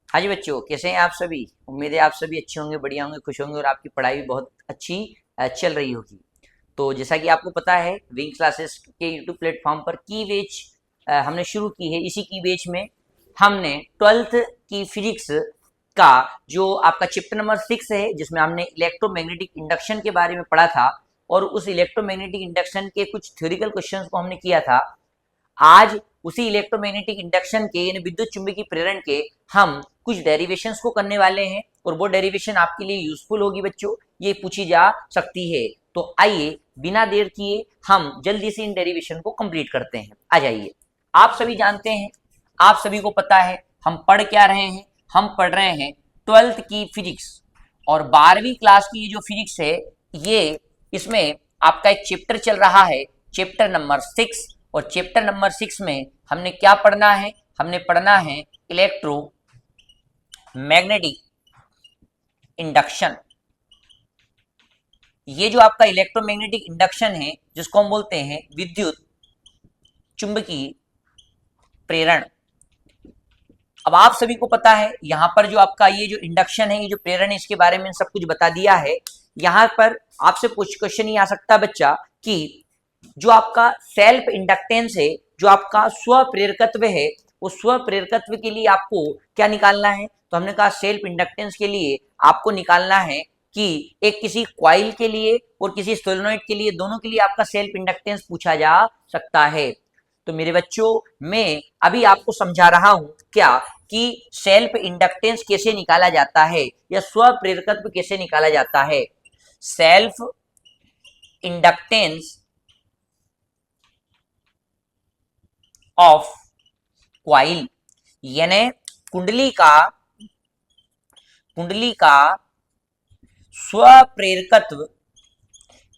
हाँ जी बच्चों, कैसे हैं आप सभी। उम्मीद है आप सभी अच्छे होंगे, बढ़िया होंगे, खुश होंगे और आपकी पढ़ाई भी बहुत अच्छी चल रही होगी। तो जैसा कि आपको पता है, विंग क्लासेस के यूट्यूब प्लेटफॉर्म पर की बैच हमने शुरू की है। इसी की बैच में हमने 12th की फिजिक्स का जो आपका चैप्टर नंबर 6 है, जिसमें हमने इलेक्ट्रोमैग्नेटिक इंडक्शन के बारे में पढ़ा था और उस इलेक्ट्रोमैग्नेटिक इंडक्शन के कुछ थ्योरिकल क्वेश्चंस को हमने किया था। आज उसी इलेक्ट्रोमैग्नेटिक इंडक्शन के यानी विद्युत चुंबकीय प्रेरण के हम कुछ डेरिवेशंस को करने वाले हैं और वो डेरिवेशन आपके लिए यूजफुल होगी बच्चों, ये पूछी जा सकती है। तो आइए बिना देर किए हम जल्दी से इन डेरिवेशन को कंप्लीट करते हैं। आ जाइए। आप सभी जानते हैं, आप सभी को पता है हम पढ़ क्या रहे हैं। हम पढ़ रहे हैं 12th की फिजिक्स और 12वीं क्लास की ये जो फिजिक्स है, ये इसमें आपका एक चैप्टर चल रहा है, चैप्टर नंबर 6। और चैप्टर नंबर 6 में हमने क्या पढ़ना है? हमने पढ़ना है इलेक्ट्रो मैग्नेटिक इंडक्शन। ये जो आपका इलेक्ट्रोमैग्नेटिक इंडक्शन है, जिसको हम बोलते हैं विद्युत चुंबकीय प्रेरण। अब आप सभी को पता है यहां पर जो आपका ये जो इंडक्शन है, ये जो प्रेरण है, इसके बारे में सब कुछ बता दिया है। यहां पर आपसे कुछ क्वेश्चन ही आ सकता है बच्चा कि जो आपका सेल्फ इंडक्टेंस है, जो आपका स्व प्रेरकत्व है, उस स्व प्रेरकत्व के लिए आपको क्या निकालना है? तो हमने कहा सेल्फ इंडक्टेंस के लिए आपको निकालना है कि एक किसी क्वाइल के लिए और किसी सोलेनोइड के लिए, दोनों के लिए आपका सेल्फ इंडक्टेंस पूछा जा सकता है। तो मेरे बच्चों, मैं अभी आपको समझा रहा हूं क्या कि सेल्फ इंडक्टेंस कैसे निकाला जाता है या स्व प्रेरकत्व कैसे निकाला जाता है। सेल्फ इंडक्टेंस ऑफ क्वाइल यानी कुंडली का स्व प्रेरकत्व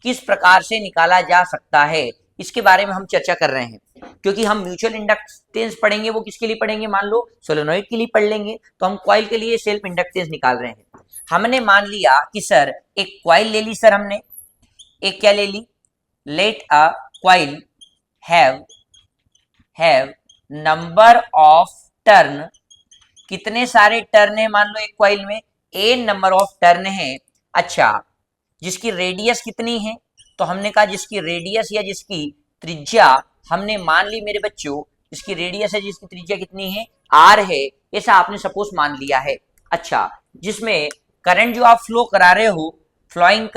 किस प्रकार से निकाला जा सकता है, इसके बारे में हम चर्चा कर रहे हैं। क्योंकि हम म्यूचुअल इंडक्टेंस पढ़ेंगे, वो किसके लिए पढ़ेंगे? मान लो सोलेनोइड के लिए पढ़ लेंगे, तो हम क्वाइल के लिए सेल्फ इंडक्टेंस निकाल रहे हैं। हमने मान लिया कि सर एक क्वाइल ले ली, सर हमने एक क्या ले ली? Let a coil have number of turn. कितने सारे टर्न है? मान लो एक क्वाइल में n नंबर ऑफ टर्न है। अच्छा, जिसकी रेडियस कितनी है? तो हमने कहा जिसकी रेडियस या जिसकी त्रिज्या हमने मान ली मेरे बच्चों, जिसकी रेडियस है, जिसकी त्रिज्या कितनी है? r है, ऐसा आपने सपोज मान लिया है। अच्छा, जिसमें करंट जो आप फ्लो करा रहे हो, फ्लोइंग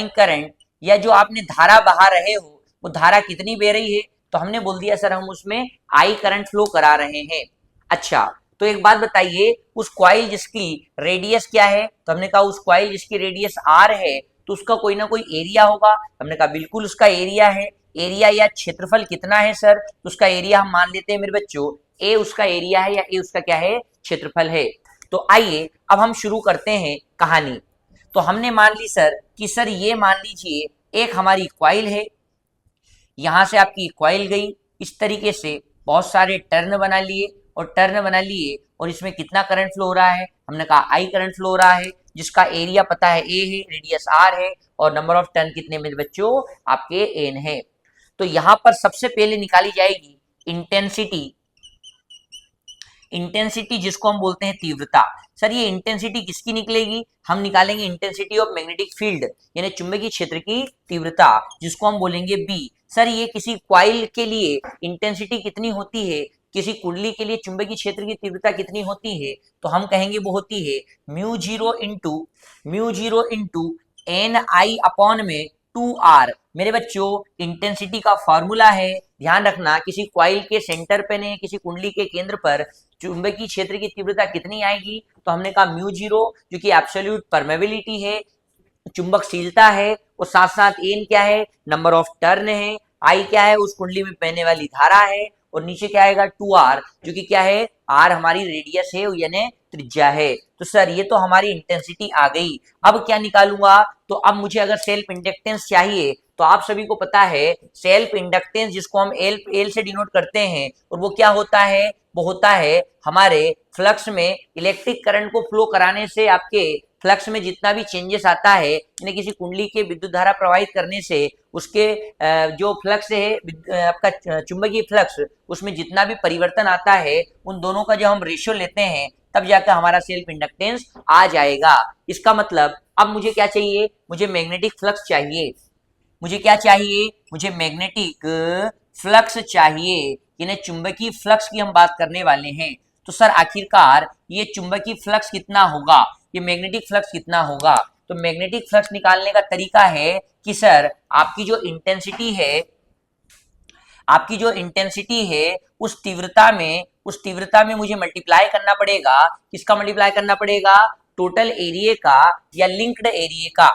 करंट या जो आपने धारा बहा रहे हो, वो धारा कितनी बह रही है? तो हमने बोल दिया सर हम उसमें आई करंट फ्लो करा रहे हैं। अच्छा, तो एक बात बताइए, उस क्वाइल जिसकी रेडियस क्या है? तो हमने कहा उस क्वाइल जिसकी रेडियस आर है, तो उसका कोई ना कोई एरिया होगा। हमने कहा बिल्कुल उसका एरिया है। एरिया या क्षेत्रफल कितना है सर? तो उसका एरिया हम मान लेते हैं मेरे बच्चों, ए उसका एरिया है या ए उसका क्या है? क्षेत्रफल है। तो आइए अब हम शुरू करते हैं कहानी। तो हमने मान ली सर कि सर ये मान लीजिए एक हमारी क्वाइल है, यहां से आपकी क्वाइल गई, इस तरीके से बहुत सारे टर्न बना लिए और इसमें कितना करंट फ्लो हो रहा है? हमने कहा आई करंट फ्लो हो रहा है, जिसका एरिया पता है ए है, रेडियस आर है और नंबर ऑफ टर्न कितने मेरे बच्चों? आपके एन है। तो यहां पर सबसे पहले निकाली जाएगी इंटेंसिटी जिसको हम बोलते हैं तीव्रता। सर ये इंटेंसिटी किसकी निकलेगी? हम निकालेंगे इंटेंसिटी ऑफ मैग्नेटिक फील्ड यानी चुंबकीय क्षेत्र की तीव्रता, जिसको हम बोलेंगे बी। सर ये किसी क्वाइल के लिए इंटेंसिटी कितनी होती है, किसी कुंडली के लिए चुंबकीय क्षेत्र की तीव्रता कितनी होती है? तो हम कहेंगे वो होती है म्यू जीरो इंटू एन आई अपॉन में 2r। मेरे बच्चों, इंटेंसिटी का फॉर्मूला है, ध्यान रखना, किसी क्वाइल के सेंटर पे नहीं, किसी कुंडली के केंद्र पर चुंबकीय क्षेत्र की तीव्रता कितनी आएगी? तो हमने कहा म्यू जीरो, जो कि एब्सोल्यूट परमेबिलिटी है, चुंबकशीलता है, और साथ साथ एन क्या है? नंबर ऑफ टर्न है। आई क्या है? उस कुंडली में बहने वाली धारा है। और नीचे क्या आएगा? 2r, जो कि क्या है? r हमारी रेडियस है यानी त्रिज्या है। तो सर ये तो हमारी इंटेंसिटी आ गई। अब क्या निकालूंगा? तो अब मुझे अगर सेल्फ इंडक्टेंस चाहिए, तो आप सभी को पता है सेल्फ इंडक्टेंस जिसको हम एल से डिनोट करते हैं, और वो क्या होता है? वो होता है हमारे फ्लक्स में इलेक्ट्रिक करंट को फ्लो कराने से आपके फ्लक्स में जितना भी चेंजेस आता है, यानी किसी कुंडली के विद्युत धारा प्रवाहित करने से उसके जो फ्लक्स है आपका चुंबकीय फ्लक्स, उसमें जितना भी परिवर्तन आता है उन दोनों का जब हम रेशियो लेते हैं तब जाकर हमारा सेल्फ इंडक्टेंस आ जाएगा। इसका मतलब अब मुझे क्या चाहिए, मुझे मैग्नेटिक फ्लक्स चाहिए। मुझे क्या चाहिए, मुझे मैग्नेटिक फ्लक्स चाहिए, यानी चुंबकीय फ्लक्स की हम बात करने वाले हैं। तो सर आखिरकार ये चुंबकीय फ्लक्स कितना होगा, ये मैग्नेटिक फ्लक्स कितना होगा? तो मैग्नेटिक फ्लक्स निकालने का तरीका है कि सर आपकी जो इंटेंसिटी है, आपकी जो इंटेंसिटी है उस तीव्रता में मुझे मल्टीप्लाई करना पड़ेगा। किसका मल्टीप्लाई करना पड़ेगा? टोटल एरिया का या लिंक्ड एरिया का।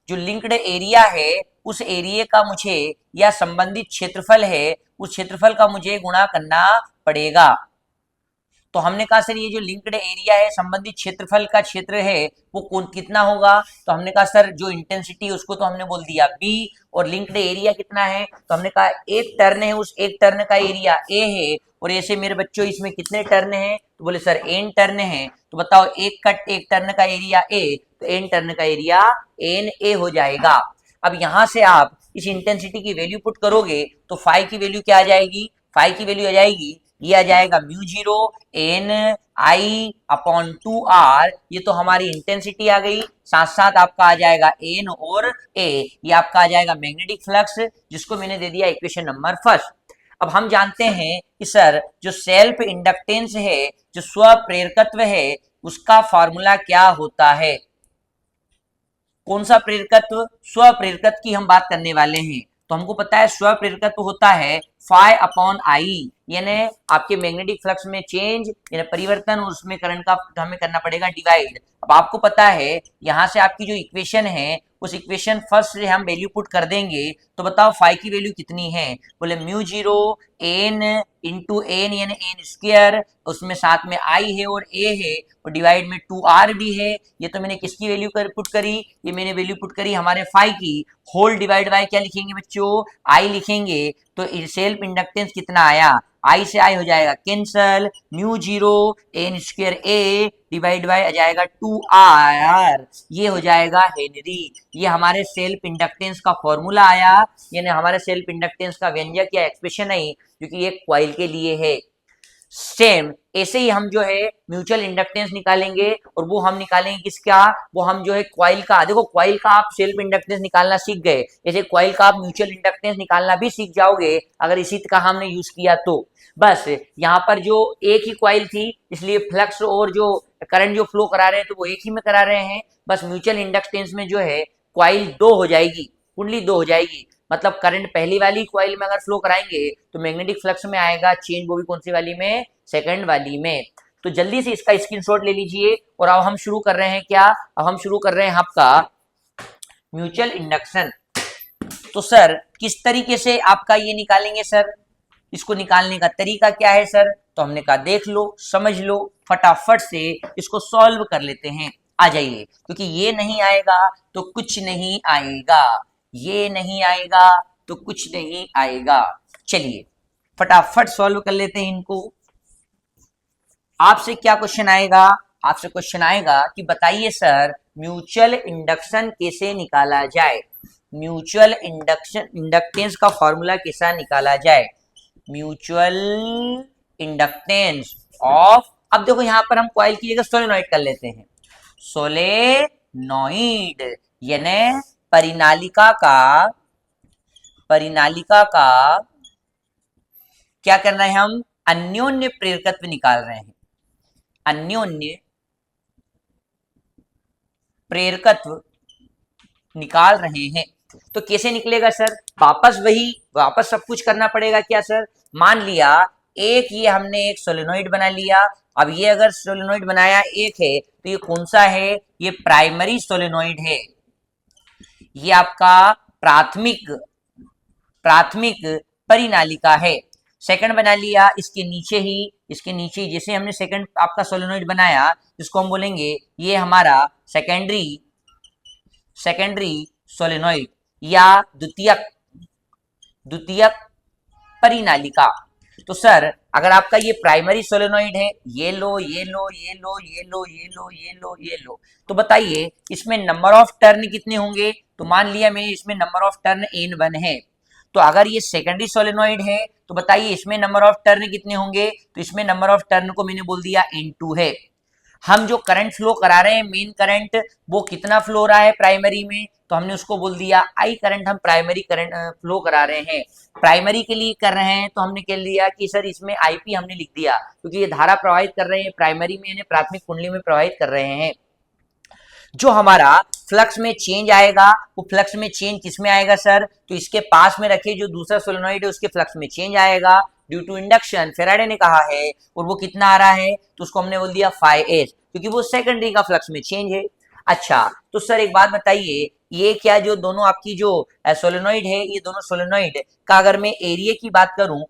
जो लिंक्ड एरिया है उस एरिया का मुझे, या संबंधित क्षेत्रफल है उस क्षेत्रफल का मुझे गुणा करना पड़ेगा। तो हमने कहा सर ये जो लिंक्ड एरिया है, संबंधित क्षेत्रफल का क्षेत्र है, वो कौन कितना होगा? तो हमने कहा सर जो इंटेंसिटी उसको तो हमने बोल दिया B, और लिंक्ड एरिया कितना है? तो हमने कहा एक टर्न है, उस एक टर्न का एरिया A है, और ऐसे मेरे बच्चों इसमें कितने टर्न हैं? तो बोले सर n टर्न है। तो बताओ एक टर्न का एरिया A, तो n टर्न का एरिया NA हो जाएगा। अब यहां से आप इस इंटेंसिटी की वैल्यू पुट करोगे तो फाई की वैल्यू क्या आ जाएगी? फाई की वैल्यू आ जाएगी, ये आ जाएगा म्यू 0 एन आई अपॉन 2r। ये तो हमारी इंटेंसिटी आ गई, साथ साथ आपका आ जाएगा एन और ए, ये आपका आ जाएगा मैग्नेटिक फ्लक्स, जिसको मैंने दे दिया इक्वेशन नंबर फर्स्ट। अब हम जानते हैं कि सर जो सेल्फ इंडक्टेंस है, जो स्व प्रेरकत्व है, उसका फॉर्मूला क्या होता है? कौन सा प्रेरकत्व? स्व प्रेरकत्व की हम बात करने वाले हैं। तो हमको पता है स्व प्रेरकत्व होता है फाई अपॉन आई, यानी आपके मैग्नेटिक फ्लक्स में चेंज यानी परिवर्तन, उसमें करंट का हमें करना पड़ेगा डिवाइड। अब आपको पता है यहां से आपकी जो इक्वेशन है उस इक्वेशन फर्स्ट से हम वैल्यू पुट कर देंगे। तो बताओ फाई की वैल्यू कितनी है? बोले म्यू 0 एन इंटू एन यानी एन स्क्वायर, उसमें साथ में आई है और ए है, और डिवाइड में 2r भी है। ये तो मैंने किसकी वैल्यू पुट करी? ये मैंने वैल्यू पुट करी हमारे फाई की। होल डिवाइड बाय क्या लिखेंगे बच्चों? आई लिखेंगे। तो सेल्फ इंडक्टेंस कितना आया? आई से आई हो जाएगा cancel, mu 0 N square A divide by आ जाएगा 2r, ये हो जाएगा हेनरी। ये हमारे सेल्फ इंडक्टेंस का फॉर्मूला आया, यानी हमारे सेल्फ इंडक्टेंस का व्यंजक या एक्सप्रेशन है, क्योंकि ये कॉइल के लिए है। सेम ऐसे ही हम जो है म्यूचुअल इंडक्टेंस निकालेंगे, और वो हम निकालेंगे किसका? वो हम जो है कॉइल का। देखो कॉइल का आप सेल्फ इंडक्टेंस निकालना सीख गए, जैसे कॉइल का आप म्यूचुअल इंडक्टेंस निकालना भी सीख जाओगे अगर इसी का हमने यूज किया तो। बस यहाँ पर जो एक ही कॉइल थी, इसलिए फ्लक्स और जो करंट जो फ्लो करा रहे हैं तो वो एक ही में करा रहे हैं। बस म्यूचुअल इंडक्टेंस में जो है कॉइल 2 हो जाएगी, कुंडली 2 हो जाएगी। मतलब करंट पहली वाली कॉइल में अगर फ्लो कराएंगे तो मैग्नेटिक फ्लक्स में आएगा चेंज, वो भी कौन सी वाली में? सेकंड वाली में। तो जल्दी से इसका स्क्रीनशॉट ले लीजिए। और अब हम शुरू कर रहे हैं क्या? अब हम शुरू कर रहे हैं आपका म्यूचुअल इंडक्शन। तो सर किस तरीके से आपका ये निकालेंगे सर? इसको निकालने का तरीका क्या है सर? तो हमने कहा देख लो, समझ लो, फटाफट से इसको सॉल्व कर लेते हैं। आ जाइए, क्योंकि ये नहीं आएगा तो कुछ नहीं आएगा, ये नहीं आएगा तो कुछ नहीं आएगा। चलिए फटाफट सॉल्व कर लेते हैं इनको। आपसे क्या क्वेश्चन आएगा? आपसे क्वेश्चन आएगा कि बताइए सर म्यूचुअल इंडक्शन कैसे निकाला जाए? म्यूचुअल इंडक्शन इंडक्टेंस का फॉर्मूला कैसा निकाला जाए? म्यूचुअल इंडक्टेंस ऑफ, अब देखो यहां पर हम कॉइल की जगह सोलेनॉइड कर लेते हैं। सोलेनॉइड यानी परिनालिका का क्या करना है? हम अन्योन्य प्रेरकत्व निकाल रहे हैं, अन्योन्य प्रेरकत्व निकाल रहे हैं। तो कैसे निकलेगा सर? वापस सब कुछ करना पड़ेगा क्या सर? मान लिया एक ये हमने एक सोलेनॉइड बना लिया। अब ये अगर सोलेनॉइड बनाया एक है तो ये कौन सा है? ये प्राइमरी सोलेनॉइड है, ये आपका प्राथमिक परिनालिका है। सेकंड बना लिया इसके नीचे ही जैसे हमने सेकंड आपका सोलेनॉइड बनाया, जिसको हम बोलेंगे ये हमारा सेकेंडरी सोलेनॉइड या द्वितीयक परिनालिका। तो सर अगर आपका ये प्राइमरी सोलेनोइड है, ये लो ये लो ये लो ये लो ये लो ये लो ये लो, तो बताइए इसमें नंबर ऑफ टर्न कितने होंगे? तो मान लिया मैं इसमें नंबर ऑफ टर्न N1 है, तो अगर ये सेकेंडरी सोलेनोइड है तो बताइए इसमें नंबर ऑफ टर्न कितने होंगे? तो इसमें नंबर ऑफ टर्न को मैंने बोल दिया N2 है। हम जो करंट फ्लो करा रहे हैं मेन करंट, वो कितना फ्लो हो रहा है प्राइमरी में? तो हमने उसको बोल दिया आई करंट, हम प्राइमरी करंट फ्लो करा रहे हैं। प्राइमरी के लिए कर रहे हैं तो हमने कह लिया कि सर इसमें आईपी हमने लिख दिया, क्योंकि ये धारा प्रवाहित कर रहे हैं प्राइमरी में, यानी प्राथमिक कुंडली में प्रवाहित कर रहे हैं। जो हमारा फ्लक्स में चेंज आएगा, वो फ्लक्स में चेंज किस में आएगा सर? तो इसके पास में रखे जो दूसरा सोलेनोइड है उसके फ्लक्स में चेंज आएगा ड्यू टू इंडक्शन, फेराडे ने कहा है। और वो कितना आ रहा है? तो उसको हमने बोल दिया फाई एच, क्योंकि वो सेकेंडरी का फ्लक्स में चेंज है। अच्छा, तो सर एक बात बताइए, ये क्या जो दोनों आपकी जो सोलेनोइड है, ये दोनों सोलेनोइड का अगर मैं एरिया की बात करूं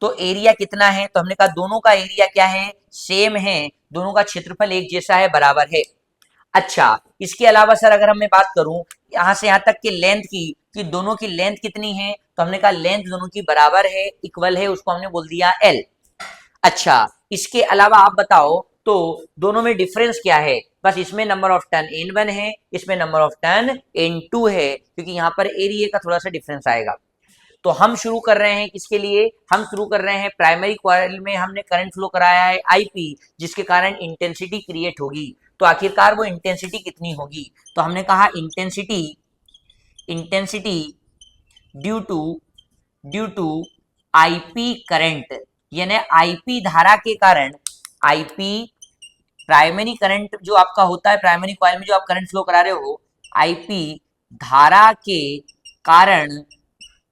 तो एरिया कितना है? तो हमने कहा दोनों का एरिया क्या है? सेम है, दोनों का क्षेत्रफल एक जैसा है, बराबर है। अच्छा, इसके अलावा सर अगर मैं बात करूं यहां से यहां तक की लेंथ की, कि दोनों की लेंथ कितनी है? तो हमने कहा लेंथ दोनों की बराबर है, इक्वल है, उसको हमने बोल दिया एल। अच्छा, इसके अलावा आप बताओ तो दोनों में डिफरेंस क्या है? बस इसमें नंबर ऑफ टर्न N1 है, इसमें नंबर ऑफ टर्न N2 है, क्योंकि यहाँ पर एरिया का थोड़ा सा डिफरेंस आएगा। तो हम शुरू कर रहे हैं किसके लिए? हम शुरू कर रहे हैं प्राइमरी कॉइल में हमने करंट फ्लो कराया है आईपी, जिसके कारण इंटेंसिटी क्रिएट होगी। तो आखिरकार वो इंटेंसिटी कितनी होगी? तो हमने कहा intensity intensity due to IP current, यानी आईपी धारा के कारण, आईपी प्राइमरी करंट जो आपका होता है प्राइमरी कॉइल में जो आप करंट फ्लो करा रहे हो, आईपी धारा के कारण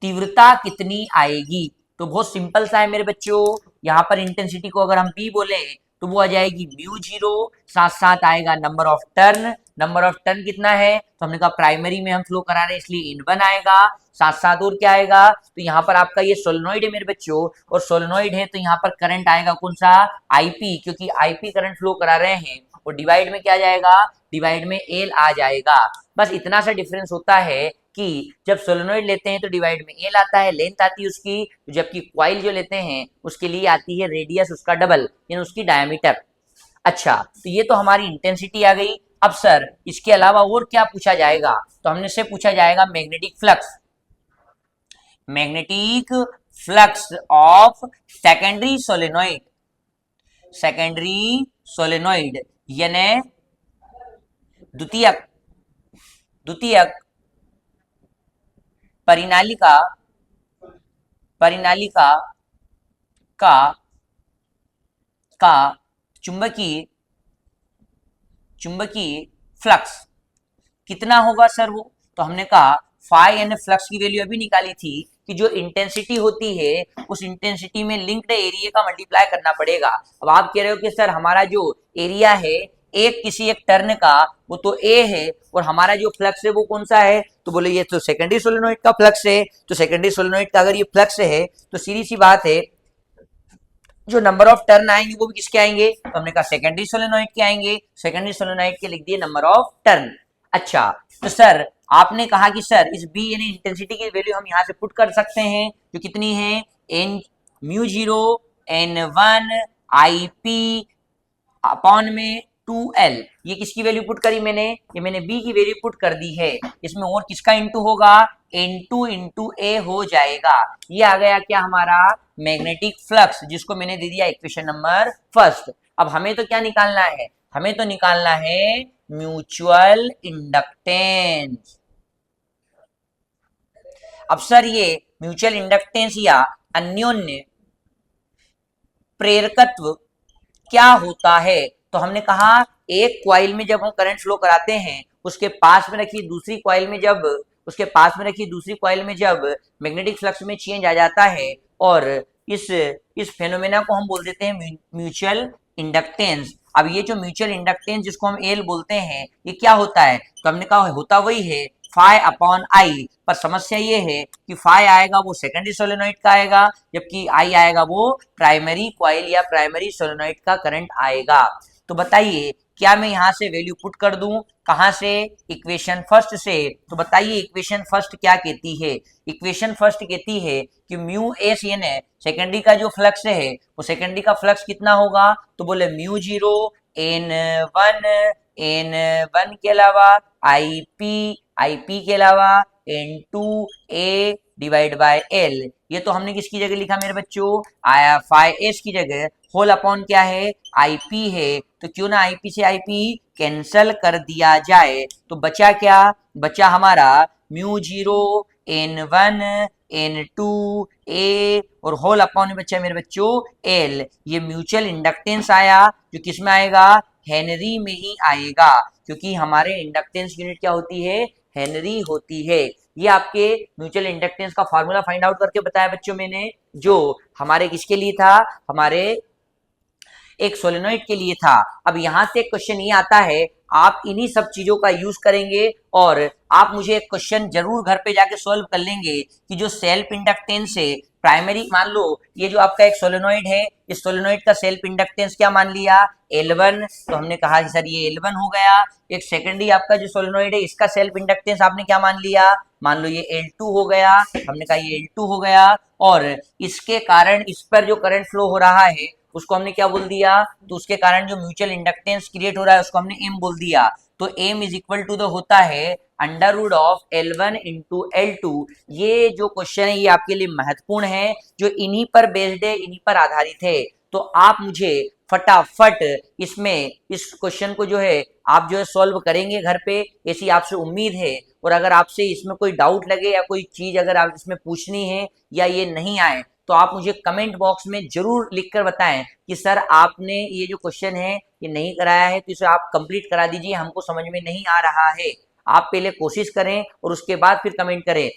तीव्रता कितनी आएगी? तो बहुत सिंपल सा है मेरे बच्चों, यहाँ पर इंटेंसिटी को अगर हम पी बोले तो वो आ जाएगी म्यू जीरो, साथ साथ आएगा number of turn. Number of turn कितना है? तो हमने कहा प्राइमरी में हम फ्लो करा रहे हैं इसलिए N1 आएगा, साथ साथ और क्या आएगा? तो यहाँ पर आपका ये सोलेनोइड है मेरे बच्चों, और सोलेनोइड है तो यहाँ पर करंट आएगा कौन सा? आईपी, क्योंकि आईपी करंट फ्लो करा रहे हैं, और डिवाइड में क्या आ जाएगा? डिवाइड में एल आ जाएगा। बस इतना सा डिफरेंस होता है कि जब सोलेनोइड लेते हैं तो डिवाइड में एल आता है, लेंथ आती है उसकी, जबकि क्वाइल जो लेते हैं उसके लिए आती है रेडियस उसका डबल, यानी उसकी डायमीटर। अच्छा, तो ये तो हमारी इंटेंसिटी आ गई। अब सर इसके अलावा और क्या पूछा जाएगा? तो हमने से पूछा जाएगा magnetic flux, magnetic flux of secondary solenoid, secondary solenoid यानी द्वितीयक द्वितीयक परिनालिका परिनालिका का का चुंबकीय चुंबकीय फ्लक्स कितना होगा सर वो? तो हमने कहा फाई एन फ्लक्स की वैल्यू अभी निकाली थी कि जो इंटेंसिटी होती है उस इंटेंसिटी में लिंक्ड एरिया का मल्टीप्लाई करना पड़ेगा। अब आप कह रहे हो कि सर हमारा जो एरिया है एक किसी एक टर्न का वो तो ए है, और हमारा जो फ्लक्स है वो कौन सा है? तो बोले ये तो सेकेंडरी सोलेनोइड का फ्लक्स है। तो सेकेंडरी सोलेनोइड का अगर ये फ्लक्स है तो सीधी सी बात है जो नंबर ऑफ टर्न आएंगे वो भी किसके आएंगे? तो हमने कहा सेकेंडरी सोलेनोइड के आएंगे, सेकेंडरी सोलेनोइड के लिख दिए नंबर ऑफ टर्न। अच्छा, तो सर आपने कहा कि सर इस बी यानी इंटेंसिटी की वैल्यू हम यहाँ से पुट कर सकते हैं, जो कितनी है? N mu zero N1 IP upon में 2L। ये किसकी वैल्यू पुट करी मैंने? ये मैंने बी की वैल्यू पुट कर दी है। इसमें और किसका इंटू होगा? N2 इंटू ए हो जाएगा। ये आ गया क्या हमारा? मैग्नेटिक फ्लक्स, जिसको मैंने दे दिया इक्वेशन नंबर फर्स्ट। अब हमें तो क्या निकालना है? हमें तो निकालना है म्यूचुअल इंडक्टेंस। अब सर ये म्यूचुअल इंडक्टेंस या अन्योन्य प्रेरकत्व क्या होता है? तो हमने कहा एक कॉइल में जब हम करंट फ्लो कराते हैं उसके पास में रखी दूसरी कॉइल में जब मैग्नेटिक फ्लक्स में चेंज आ जाता है, और इस फेनोमेना को हम बोल देते हैं म्यूचुअल इंडक्टेंस। अब ये जो म्यूचुअल इंडक्टेंस जिसको हम एल बोलते हैं ये क्या होता है? तो हमने कहा होता वही है फाई अपॉन आई, पर समस्या ये है कि फाई आएगा वो सेकेंडरी सोलेनोइड का आएगा, जबकि आई आएगा वो प्राइमरी कॉइल या प्राइमरी सोलेनोइड का करंट आएगा। तो बताइए क्या मैं यहाँ से वैल्यू पुट कर दूं, कहां से, इक्वेशन फर्स्ट से। तो बताइए इक्वेशन फर्स्ट क्या कहती है। इक्वेशन फर्स्ट कहती है कि म्यू एस यानी सेकेंडरी का जो फ्लक्स है वो सेकेंडरी का फ्लक्स कितना होगा, तो बोले म्यू जीरो एन वन के अलावा आई पी के अलावा N2 A divide by L। ये तो हमने किसकी जगह लिखा मेरे बच्चों, आया फाइ एस की जगह, होल अपॉन क्या है, IP है। तो क्यों ना IP से IP कैंसल कर दिया जाए, तो बचा क्या, बचा हमारा mu zero N1 N2 A और होल अपॉन में बचा मेरे बच्चों L। ये म्यूचुअल इंडक्टेंस आया जो किस में आएगा, हेनरी में ही आएगा, क्योंकि हमारे इंडक्टेंस यूनिट क्या होती है, हेनरी होती है। ये आपके म्यूचुअल इंडक्टेंस का फार्मूला फाइंड आउट करके बताया बच्चों मैंने, जो हमारे किसके लिए था, हमारे एक सोलेनोइड के लिए था। अब यहां से क्वेश्चन ये आता है, आप इन्हीं सब चीजों का यूज करेंगे और आप मुझे एक क्वेश्चन जरूर घर पे जाके सॉल्व कर लेंगे कि जो सेल्फ इंडक्टेंस है प्राइमरी, मान लो ये जो आपका एक सोलेनोइड है, इस सोलेनोइड का सेल्फ इंडक्टेंस क्या मान लिया, L1, तो हमने कहा सर ये L1 हो गया। एक सेकेंडरी आपका जो सोलेनोइड है इसका सेल्फ इंडक्टेंस आपने क्या मान लिया, मान लो ये L2 हो गया, हमने कहा ये L2 हो गया, और इसके कारण इस पर जो करंट फ्लो हो रहा है उसको हमने क्या बोल दिया, तो उसके कारण जो म्यूचुअल इंडक्टेंस क्रिएट हो रहा है उसको हमने M बोल दिया। तो M is equal to the होता है under root of L1 into L2। ये जो क्वेश्चन है ये आपके लिए महत्वपूर्ण है, जो इन्हीं पर बेस्ड है, इन्हीं पर आधारित है। तो आप मुझे फटाफट इसमें इस क्वेश्चन को जो है आप जो है सॉल्व करेंगे घर पे, ऐसी आपसे उम्मीद है। और अगर आपसे इसमें कोई डाउट लगे या कोई चीज अगर आप इसमें पूछनी है या ये नहीं आए, तो आप मुझे कमेंट बॉक्स में जरूर लिखकर बताएं कि सर आपने ये जो क्वेश्चन है ये नहीं कराया है, तो इसे आप कंप्लीट करा दीजिए, हमको समझ में नहीं आ रहा है। आप पहले कोशिश करें और उसके बाद फिर कमेंट करें।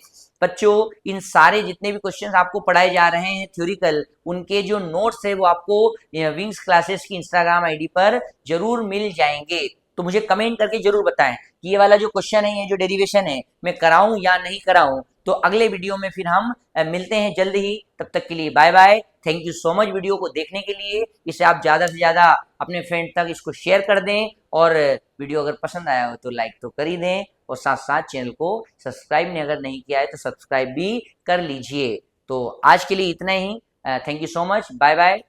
बच्चों इन सारे जितने भी क्वेश्चंस आपको पढ़ाए जा रहे हैं थ्योरिकल, उनके जो नोट्स है वो आपको विंग्स क्लासेस की इंस्टाग्राम आईडी पर जरूर मिल जाएंगे। तो मुझे कमेंट करके जरूर बताएं कि ये वाला जो क्वेश्चन है, ये जो डेरिवेशन है, मैं कराऊं या नहीं कराऊं। तो अगले वीडियो में फिर हम मिलते हैं जल्द ही, तब तक के लिए bye bye. Thank you so much video को देखने के लिए। इसे आप ज़्यादा से ज़्यादा अपने फ्रेंड तक इसको शेयर कर दें, और वीडियो अगर पसंद आया हो तो लाइक तो कर ही दें, और साथ साथ चैनल को सब्सक्राइब ने अगर नहीं किया है तो सब्सक्राइब भी कर लीजिए। तो आज के लिए इतना ही। Thank you so much, bye bye.